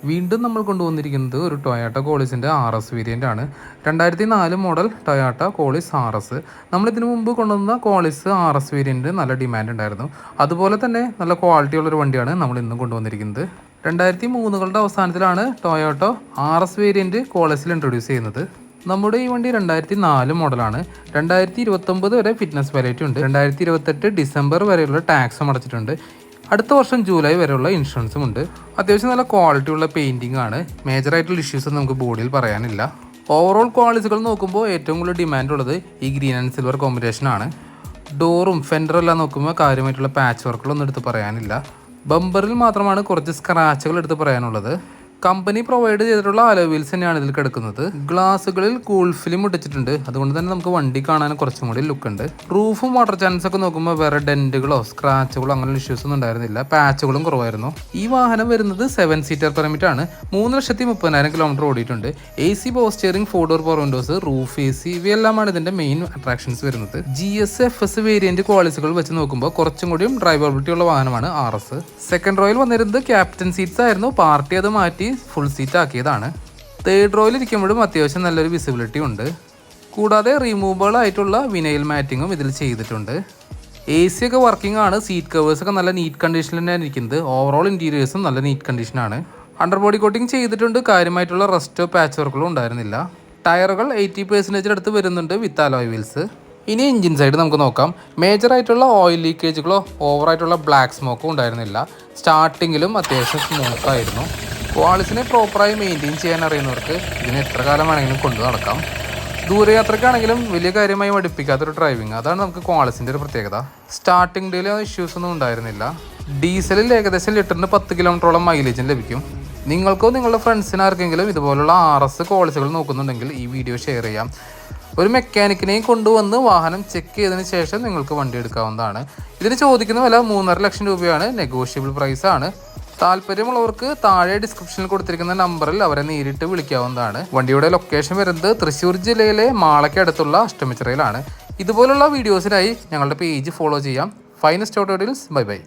വീണ്ടും നമ്മൾ കൊണ്ടുവന്നിരിക്കുന്നത് ഒരു ടൊയോട്ട കോളിസിൻ്റെ RS വേരിയൻ്റ് ആണ്. 2004 മോഡൽ ടൊയോട്ട കോളിസ് RS. നമ്മളിതിനു മുമ്പ് കൊണ്ടുവന്ന കോളിസ് RS വേരിയൻ്റ് നല്ല ഡിമാൻഡ് ഉണ്ടായിരുന്നു. അതുപോലെ തന്നെ നല്ല ക്വാളിറ്റി ഉള്ളൊരു വണ്ടിയാണ് നമ്മൾ ഇന്നും കൊണ്ടുവന്നിരിക്കുന്നത്. 2003കളുടെ അവസാനത്തിലാണ് ടൊയോട്ട RS വേരിയൻ്റ് കോളിസിൽ ഇൻട്രൊഡ്യൂസ് ചെയ്യുന്നത്. നമ്മുടെ ഈ വണ്ടി 2004 മോഡലാണ്. 2029 വരെ ഫിറ്റ്നസ് വാലിഡിറ്റി ഉണ്ട്. 2028 ഡിസംബർ വരെയുള്ള ടാക്സും അടച്ചിട്ടുണ്ട്. അടുത്ത വർഷം ജൂലൈ വരെയുള്ള ഇൻഷുറൻസും ഉണ്ട്. അത്യാവശ്യം നല്ല ക്വാളിറ്റി ഉള്ള പെയിൻറ്റിംഗ് ആണ്. മേജറായിട്ടുള്ള ഇഷ്യൂസ് നമുക്ക് ബോഡിയിൽ പറയാനില്ല. ഓവറോൾ ക്വാളിറ്റികൾ നോക്കുമ്പോൾ ഏറ്റവും കൂടുതൽ ഡിമാൻഡ് ഉള്ളത് ഈ ഗ്രീൻ ആൻഡ് സിൽവർ കോമ്പിനേഷൻ ആണ്. ഡോറും ഫെൻഡറും എല്ലാം നോക്കുമ്പോൾ കാര്യമായിട്ടുള്ള പാച്ച് വർക്കുകളൊന്നും എടുത്ത് പറയാനില്ല. ബമ്പറിൽ മാത്രമാണ് കുറച്ച് സ്ക്രാച്ചുകൾ എടുത്ത് പറയാനുള്ളത്. കമ്പനി പ്രൊവൈഡ് ചെയ്തിട്ടുള്ള അലോയ് വീൽസ് തന്നെയാണ് ഇതിൽ കിടക്കുന്നത്. ഗ്ലാസുകളിൽ കൂൾ ഫിലിം ഇട്ടിട്ടുണ്ട്. അതുകൊണ്ട് തന്നെ നമുക്ക് വണ്ടി കാണാൻ കുറച്ചും കൂടി ലുക്ക് ഉണ്ട്. റൂഫും വാട്ടർ ചാനൽസ് ഒക്കെ നോക്കുമ്പോൾ വേറെ ഡെന്റുകളോ സ്ക്രാച്ചുകളോ അങ്ങനെ ഇഷ്യൂസ് ഒന്നും ഉണ്ടായിരുന്നില്ല. പാച്ചുകളും കുറവായിരുന്നു. ഈ വാഹനം വരുന്നത് 7 സീറ്റർ പെർമിറ്റ് ആണ്. 3,30,000 കിലോമീറ്റർ ഓടിയിട്ടുണ്ട്. AC power steering, 4 door power windows, roof AC ഇവയെല്ലാമാണ് ഇതിന്റെ മെയിൻ അട്രാക്ഷൻസ് വരുന്നത്. GS FS വേരിയന്റ് ക്വാളിറ്റികൾ വെച്ച് നോക്കുമ്പോൾ കുറച്ചും കൂടിയും ഡ്രൈവബിലിറ്റി ഉള്ള വാഹനമാണ് RS. സെക്കൻഡ് റോയിൽ വന്നിരുന്നത് ക്യാപ്റ്റൻ സീറ്റ്സ് ആയിരുന്നു. പാർട്ടി അത് മാറ്റി ഫുൾ സീറ്റ് ആക്കിയതാണ്. തേർഡ് റോയിൽ ഇരിക്കുമ്പോഴും അത്യാവശ്യം നല്ലൊരു വിസിബിലിറ്റി ഉണ്ട്. കൂടാതെ റിമൂവബിൾ ആയിട്ടുള്ള വിനൈൽ മാറ്റിങ്ങും ഇതിൽ ചെയ്തിട്ടുണ്ട്. AC ഒക്കെ വർക്കിംഗ് ആണ്. സീറ്റ് കവേഴ്സ് ഒക്കെ നല്ല നീറ്റ് കണ്ടീഷനിൽ തന്നെയാണ് ഇരിക്കുന്നത്. ഓവറോൾ ഇൻറ്റീരിയേഴ്സും നല്ല നീറ്റ് കണ്ടീഷനാണ്. അണ്ടർ ബോഡി കോട്ടിംഗ് ചെയ്തിട്ടുണ്ട്. കാര്യമായിട്ടുള്ള റസ്റ്റോ പാച്ച് വർക്കുകളോ ഉണ്ടായിരുന്നില്ല. ടയറുകൾ 80% അടുത്ത് വരുന്നുണ്ട് വിത്ത് അലോയ് വീൽസ്. ഇനി എഞ്ചിൻ സൈഡ് നമുക്ക് നോക്കാം. മേജറായിട്ടുള്ള ഓയിൽ ലീക്കേജുകളോ ഓവറായിട്ടുള്ള ബ്ലാക്ക് സ്മോക്കോ ഉണ്ടായിരുന്നില്ല. സ്റ്റാർട്ടിങ്ങിലും അത്യാവശ്യം സ്മൂത്ത് ആയിരുന്നു. ക്വാളിസിനെ പ്രോപ്പറായി മെയിൻറ്റെയിൻ ചെയ്യാൻ അറിയുന്നവർക്ക് ഇതിന് എത്ര കാലം വേണമെങ്കിലും കൊണ്ടു നടക്കാം. ദൂരയാത്രയ്ക്കാണെങ്കിലും വലിയ കാര്യമായി മടുപ്പിക്കാത്തൊരു ഡ്രൈവിംഗ്, അതാണ് നമുക്ക് ക്വാളിസിൻ്റെ ഒരു പ്രത്യേകത. സ്റ്റാർട്ടിംഗ് ഡേയിൽ ഇഷ്യൂസ് ഒന്നും ഉണ്ടായിരുന്നില്ല. ഡീസലിൽ ഏകദേശം ലിറ്ററിന് 10 കിലോമീറ്ററോളം മൈലേജും ലഭിക്കും. നിങ്ങൾക്കോ നിങ്ങളുടെ ഫ്രണ്ട്സിന് ആർക്കെങ്കിലും ഇതുപോലുള്ള RS ക്വാളിറ്റികൾ നോക്കുന്നുണ്ടെങ്കിൽ ഈ വീഡിയോ ഷെയർ ചെയ്യാം. ഒരു മെക്കാനിക്കിനെയും കൊണ്ടുവന്ന് വാഹനം ചെക്ക് ചെയ്തതിന് ശേഷം നിങ്ങൾക്ക് വണ്ടി എടുക്കാവുന്നതാണ്. ഇതിന് ചോദിക്കുന്ന വില 3.5 ലക്ഷം രൂപയാണ്. നെഗോഷ്യബിൾ പ്രൈസ് ആണ്. താല്പര്യമുള്ളവർക്ക് താഴെ ഡിസ്ക്രിപ്ഷനിൽ കൊടുത്തിരിക്കുന്ന നമ്പറിൽ അവരെ നേരിട്ട് വിളിക്കാവുന്നതാണ്. വണ്ടിയുടെ ലൊക്കേഷൻ വരുന്നത് തൃശ്ശൂർ ജില്ലയിലെ മാളയ്ക്ക് അടുത്തുള്ള അഷ്ടമിച്ചിറയിലാണ്. ഇതുപോലുള്ള വീഡിയോസിനായി ഞങ്ങളുടെ പേജ് ഫോളോ ചെയ്യാം. Finest automobiles. Bye bye.